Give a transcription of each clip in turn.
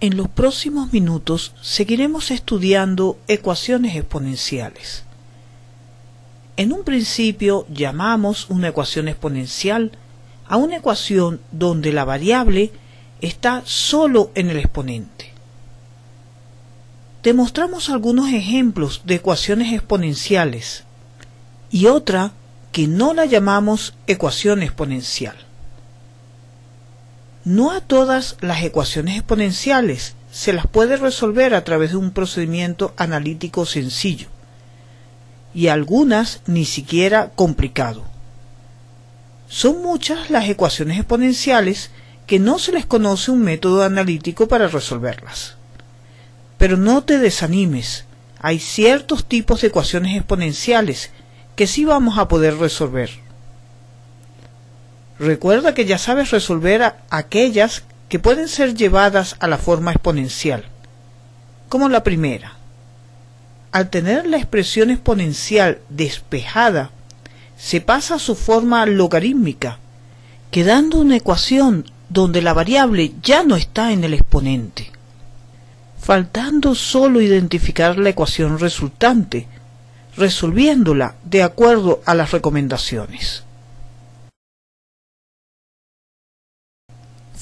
En los próximos minutos seguiremos estudiando ecuaciones exponenciales. En un principio llamamos una ecuación exponencial a una ecuación donde la variable está solo en el exponente. Demostramos algunos ejemplos de ecuaciones exponenciales y otra que no la llamamos ecuación exponencial. No a todas las ecuaciones exponenciales se las puede resolver a través de un procedimiento analítico sencillo, y algunas ni siquiera complicado. Son muchas las ecuaciones exponenciales que no se les conoce un método analítico para resolverlas. Pero no te desanimes, hay ciertos tipos de ecuaciones exponenciales que sí vamos a poder resolver. Recuerda que ya sabes resolver aquellas que pueden ser llevadas a la forma exponencial, como la primera. Al tener la expresión exponencial despejada, se pasa a su forma logarítmica, quedando una ecuación donde la variable ya no está en el exponente, faltando solo identificar la ecuación resultante, resolviéndola de acuerdo a las recomendaciones.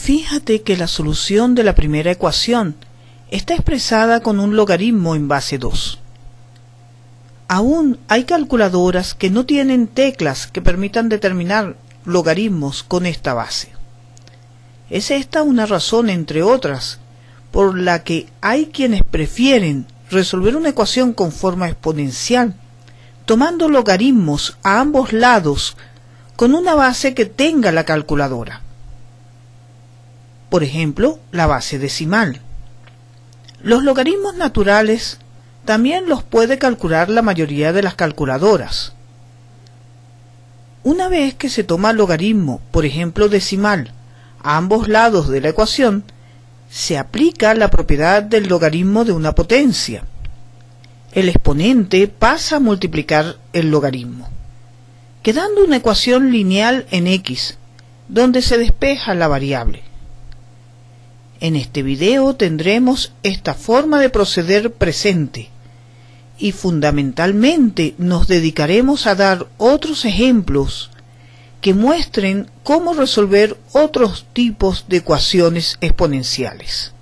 Fíjate que la solución de la primera ecuación está expresada con un logaritmo en base 2. Aún hay calculadoras que no tienen teclas que permitan determinar logaritmos con esta base. Es esta una razón, entre otras, por la que hay quienes prefieren resolver una ecuación con forma exponencial, tomando logaritmos a ambos lados con una base que tenga la calculadora. Por ejemplo, la base decimal. Los logaritmos naturales también los puede calcular la mayoría de las calculadoras. Una vez que se toma logaritmo, por ejemplo decimal, a ambos lados de la ecuación, se aplica la propiedad del logaritmo de una potencia. El exponente pasa a multiplicar el logaritmo, quedando una ecuación lineal en X, donde se despeja la variable. En este video tendremos esta forma de proceder presente y fundamentalmente nos dedicaremos a dar otros ejemplos que muestren cómo resolver otros tipos de ecuaciones exponenciales.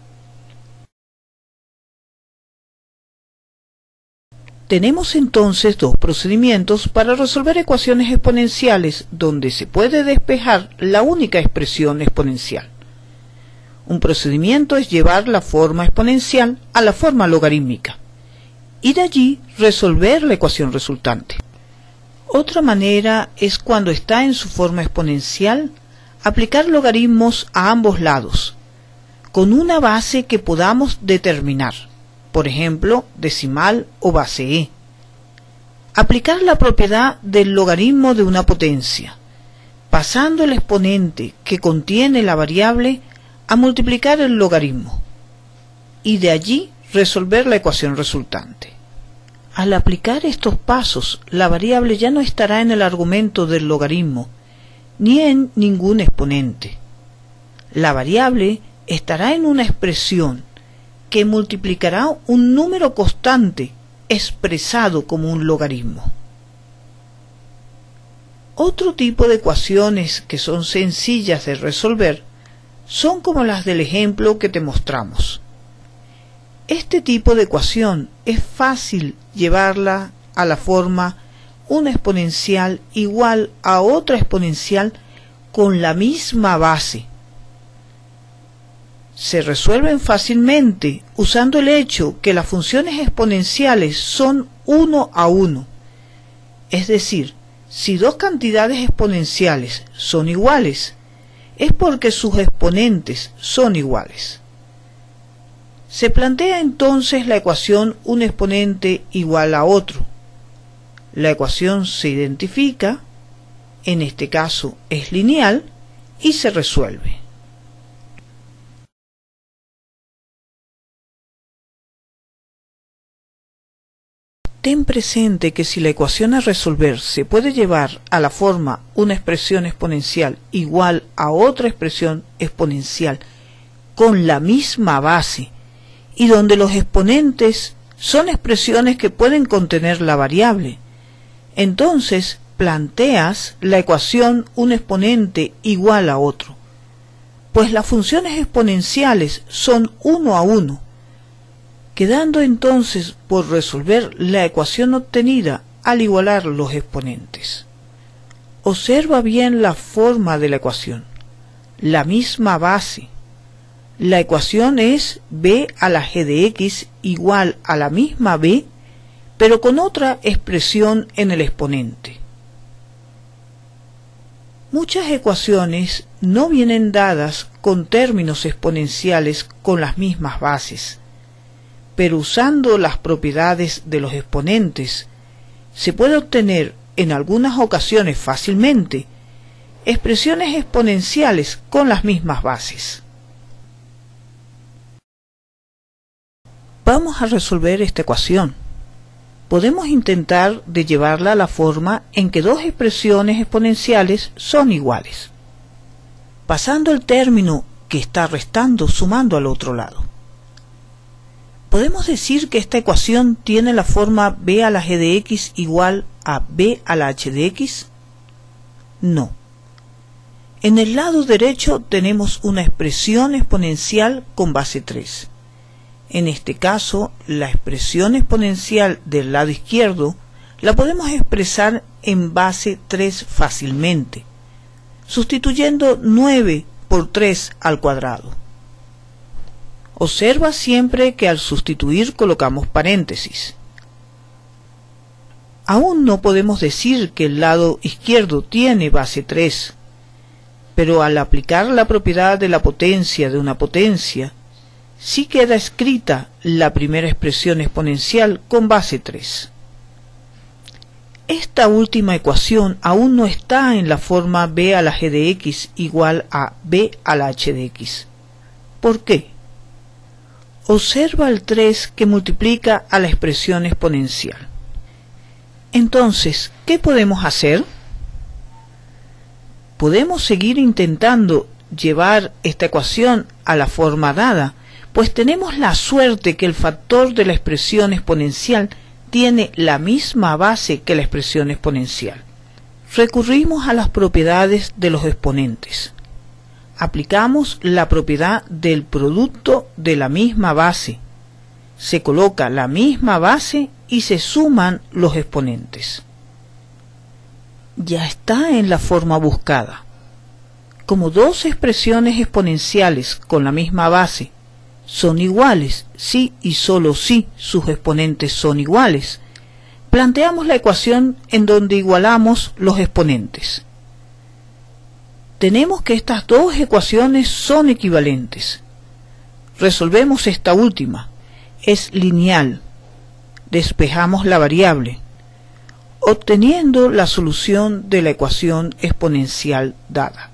Tenemos entonces dos procedimientos para resolver ecuaciones exponenciales donde se puede despejar la única expresión exponencial. Un procedimiento es llevar la forma exponencial a la forma logarítmica y de allí resolver la ecuación resultante. Otra manera es cuando está en su forma exponencial, aplicar logaritmos a ambos lados, con una base que podamos determinar, por ejemplo, decimal o base e. Aplicar la propiedad del logaritmo de una potencia, pasando el exponente que contiene la variable a multiplicar el logaritmo, y de allí resolver la ecuación resultante. Al aplicar estos pasos, la variable ya no estará en el argumento del logaritmo, ni en ningún exponente. La variable estará en una expresión que multiplicará un número constante expresado como un logaritmo. Otro tipo de ecuaciones que son sencillas de resolver son como las del ejemplo que te mostramos. Este tipo de ecuación es fácil llevarla a la forma una exponencial igual a otra exponencial con la misma base. Se resuelven fácilmente usando el hecho que las funciones exponenciales son 1 a 1. Es decir, si dos cantidades exponenciales son iguales, es porque sus exponentes son iguales. Se plantea entonces la ecuación un exponente igual a otro. La ecuación se identifica, en este caso es lineal, y se resuelve. Ten presente que si la ecuación a resolver se puede llevar a la forma una expresión exponencial igual a otra expresión exponencial con la misma base y donde los exponentes son expresiones que pueden contener la variable, entonces planteas la ecuación un exponente igual a otro, pues las funciones exponenciales son 1 a 1, quedando entonces por resolver la ecuación obtenida al igualar los exponentes. Observa bien la forma de la ecuación, la misma base. La ecuación es b a la g de x igual a la misma b, pero con otra expresión en el exponente. Muchas ecuaciones no vienen dadas con términos exponenciales con las mismas bases, pero usando las propiedades de los exponentes, se puede obtener en algunas ocasiones fácilmente expresiones exponenciales con las mismas bases. Vamos a resolver esta ecuación. Podemos intentar de llevarla a la forma en que dos expresiones exponenciales son iguales, pasando el término que está restando sumando al otro lado. ¿Podemos decir que esta ecuación tiene la forma b a la g de x igual a b a la h de x? No. En el lado derecho tenemos una expresión exponencial con base 3. En este caso, la expresión exponencial del lado izquierdo la podemos expresar en base 3 fácilmente, sustituyendo 9 por 3 al cuadrado. Observa siempre que al sustituir colocamos paréntesis. Aún no podemos decir que el lado izquierdo tiene base 3, pero al aplicar la propiedad de la potencia de una potencia, sí queda escrita la primera expresión exponencial con base 3. Esta última ecuación aún no está en la forma b a la g de x igual a b a la h de x. ¿Por qué? Observa el 3 que multiplica a la expresión exponencial. Entonces, ¿qué podemos hacer? Podemos seguir intentando llevar esta ecuación a la forma dada, pues tenemos la suerte que el factor de la expresión exponencial tiene la misma base que la expresión exponencial. Recurrimos a las propiedades de los exponentes. Aplicamos la propiedad del producto de la misma base. Se coloca la misma base y se suman los exponentes. Ya está en la forma buscada. Como dos expresiones exponenciales con la misma base son iguales si y solo si sus exponentes son iguales, planteamos la ecuación en donde igualamos los exponentes. Tenemos que estas dos ecuaciones son equivalentes. Resolvemos esta última. Es lineal. Despejamos la variable, obteniendo la solución de la ecuación exponencial dada.